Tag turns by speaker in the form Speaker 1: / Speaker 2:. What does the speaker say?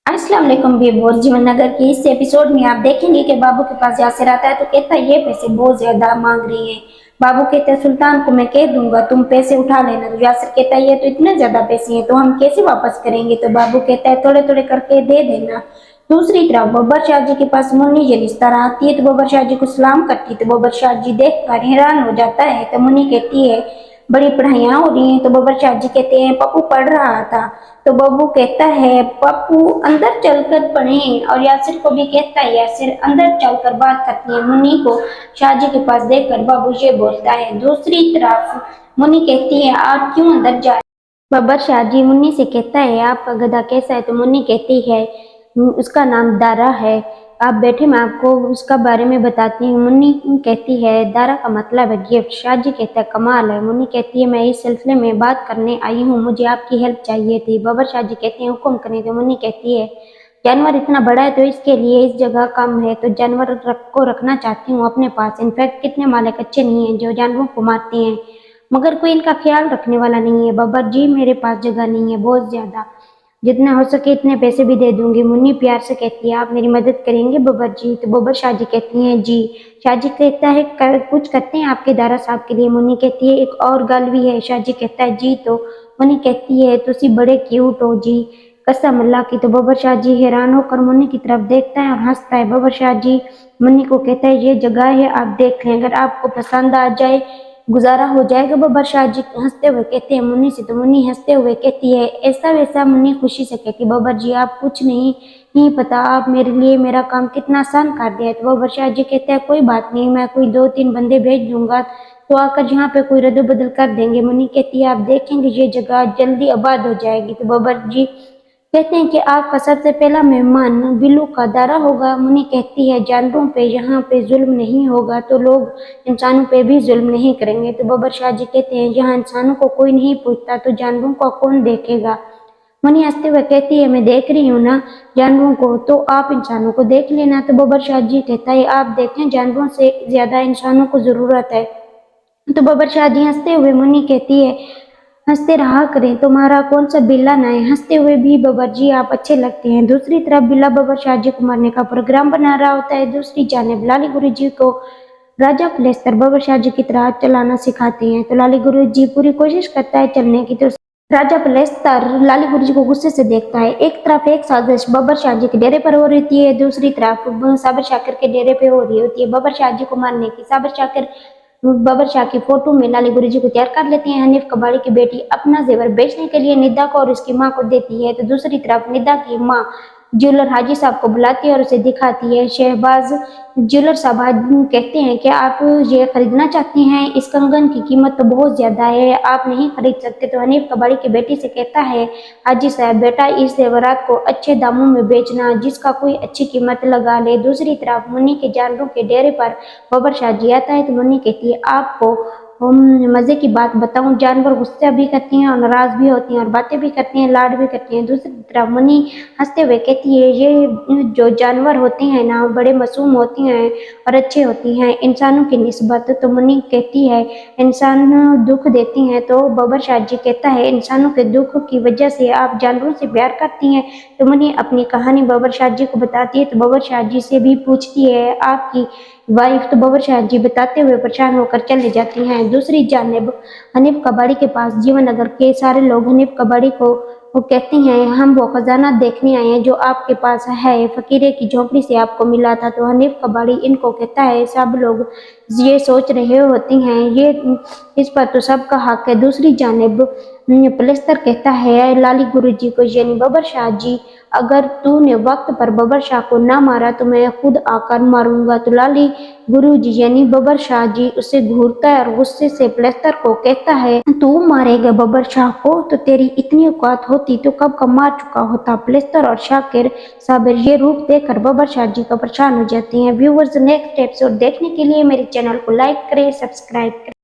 Speaker 1: अस्सलाम वालेकुम व्यूअर्स। जीवन नगर की इस एपिसोड में आप देखेंगे कि बाबू के पास यासिर आता है तो कहता है ये पैसे बहुत ज्यादा मांग रही है। बाबू कहते हैं सुल्तान को मैं कह दूंगा तुम पैसे उठा लेना। तो यासिर कहता है ये तो इतने ज्यादा पैसे हैं तो हम कैसे वापस करेंगे। तो बाबू कहता है थोड़े थोड़े करके दे देना। दूसरी तरफ बब्बर शाह जी के पास मुन्नी जिस तरह आती है तो बब्बर शाह जी को सलाम करती है तो बब्बर शाह जी देख कर हैरान हो जाता है। तो मुन्नी कहती है बड़ी पढ़ाइयाँ हो रही हैं। तो बब्बर शाह जी कहते हैं पप्पू पढ़ रहा था। तो बब्बू कहता है पप्पू अंदर चलकर पढ़े और यासिर को भी कहता है यासिर अंदर चलकर बात करती है। मुन्नी को शाहजी के पास देखकर बाबू ये बोलता है। दूसरी तरफ मुन्नी कहती है आप क्यों अंदर जा। बब्बर शाहजी मुन्नी से कहता है आपका गधा कैसा है। तो मुन्नी कहती है उसका नाम दारा है। आप बैठे मैं आपको उसका बारे में बताती हूँ। मुन्नी कहती है दारा का मतलब है गिफ्ट। शाहजी कहता है कमाल है। मुन्नी कहती है मैं इस सिलसिले में बात करने आई हूँ, मुझे आपकी हेल्प चाहिए थी। बब्बर शाहजी कहते हैं हुक्म करें। तो मुन्नी कहती है जानवर इतना बड़ा है तो इसके लिए इस जगह कम है तो जानवर को रखना चाहती हूँ अपने पास। इनफैक्ट कितने मालिक अच्छे नहीं हैं जो जानवरों को मारते हैं, मगर कोई इनका ख्याल रखने वाला नहीं है। बब्बर जी मेरे पास जगह नहीं है बहुत ज्यादा, जितना हो सके इतने पैसे भी दे दूंगी। मुन्नी प्यार से कहती है आप मेरी मदद करेंगे बब्बर जी। तो बब्बर शाहजी कहती हैं जी। शाहजी कहता है कुछ करते हैं आपके दारा साहब के लिए। मुन्नी कहती है एक और गल भी है। शाहजी कहता है जी। तो मुन्नी कहती है तुसी बड़े क्यूट हो जी, कसम अल्लाह की। तो बब्बर शाहजी हैरान होकर मुन्नी की तरफ देखता है और हंसता है। बब्बर शाहजी मुन्नी को कहता है ये जगह है आप देख लें, अगर आपको पसंद आ जाए गुजारा हो जाएगा। बब्बर शाह जी हंसते हुए कहते हैं मुन्नी से। तो मुन्नी हंसते हुए कहती है ऐसा वैसा। मुन्नी खुशी से कहती बब्बर जी आप कुछ नहीं पता, आप मेरे लिए मेरा काम कितना आसान कर दिया है। तो बब्बर शाह जी कहते हैं कोई बात नहीं, मैं कोई 2-3 बंदे भेज दूंगा तो आकर यहाँ पे कोई रद्द बदल कर देंगे। मुन्नी कहती है आप देखेंगे ये जगह जल्दी आबाद हो जाएगी। तो बब्बर जी कहते हैं कि आपका सबसे पहला मेहमान बिल्लू का दारा होगा। मुन्नी कहती है जानवरों पे यहाँ पे जुल्म नहीं होगा तो लोग इंसानों पे भी जुल्म नहीं करेंगे। तो बब्बर शाह जी कहते हैं जहाँ इंसानों को कोई नहीं पूछता तो जानवरों को कौन देखेगा। मुन्नी हंसते हुए कहती है मैं देख रही हूँ ना जानवरों को, तो आप इंसानों को देख लेना। तो बब्बर शाह जी कहता है आप देखें जानवरों से ज्यादा इंसानों को जरूरत है। तो बब्बर शाह जी हंसते हुए मुन्नी कहती है हंसते रहा करें तुम्हारा कौन सा बिल्ला ना है। हंसते हुए भी बब्बर जी आप अच्छे लगते हैं। दूसरी तरफ बिल्ला बब्बर शाह जी को मारने का प्रोग्राम बना रहा होता है। दूसरी जानिब लाली गुरु जी को राजा पलेस्तर बब्बर शाह जी की तरह चलाना सिखाते हैं। तो लाली गुरु जी पूरी कोशिश करता है चलने की, तो राजा पलेस्तर लाली गुरु जी को गुस्से से देखता है। एक तरफ एक साजिश बब्बर शाह जी के डेरे पर हो रही है, दूसरी तरफ साबर शाकिर के डेरे पे हो रही होती है बब्बर शाह जी को मारने की। साबर शाकिर बब्बर शाह की फोटो में लाली गुरु जी को तैयार कर लेते हैं। हनीफ कबाड़ी की बेटी अपना जेवर बेचने के लिए निदा को और उसकी माँ को देती है। तो दूसरी तरफ निदा की माँ ज्वेलर हाजी साहब को बुलाती है और उसे दिखाती है। शहबाज ज्वेलर साहब कहते हैं कि आप ये खरीदना चाहते हैं, इस कंगन की कीमत तो बहुत ज्यादा है, आप नहीं खरीद सकते। तो हनीफ कबाड़ी की बेटी से कहता है हाजी साहब बेटा इस जेवरात को अच्छे दामों में बेचना जिसका कोई अच्छी कीमत लगा ले। दूसरी तरफ मुन्नी के जानवरों के डेरे पर बब्बर शाह जी आता है। तो मुन्नी कहती है आपको मजे की बात बताऊं, जानवर गुस्सा भी करती हैं और नाराज भी होती हैं और बातें भी करती हैं, लाड भी करती हैं। दूसरी तरफ मुन्नी हंसते हुए कहती है ये जो जानवर होते हैं ना बड़े मासूम होती हैं और अच्छे होती हैं इंसानों की निस्बत। तो मुन्नी कहती है इंसान दुख देती हैं। तो बब्बर शाह जी कहता है इंसानों के दुख की वजह से आप जानवरों से प्यार करती हैं। तो मुन्नी अपनी कहानी बब्बर शाह जी को बताती है। तो बब्बर शाह जी से भी पूछती है आपकी वाइफ। तो बब्बर शाह जी बताते हुए परेशान होकर चले जाती हैं। दूसरी जानिब हनीफ कबाड़ी के पास जीवन नगर के सारे लोग हनीफ कबाड़ी को वो कहती हैं हम वो खजाना देखने आए हैं जो आपके पास है, फकीरे की झोंपड़ी से आपको मिला था। तो हनीफ कबाड़ी इनको कहता है सब लोग ये सोच रहे होती हैं ये इस पर तो सबका हक है। दूसरी जानिब पलेस्तर कहता है लाली गुरु जी को यानी बब्बर शाह जी अगर तूने वक्त पर बब्बर शाह को ना मारा तो मैं खुद आकर मारूंगा। तो लाली गुरु जी यानी बब्बर शाह जी उसे घूरता है और गुस्से से पलेस्तर को कहता है तू मारेगा बब्बर शाह को, तो तेरी इतनी औकात होती तो कब का मार चुका होता। पलेस्तर और शाकिर साबिर ये रूप देखकर बब्बर शाह जी का परेशान हो जाते हैं। व्यूअर्स नेक्स्ट एपिसोड देखने के लिए मेरे चैनल को लाइक करें, सब्सक्राइब करें।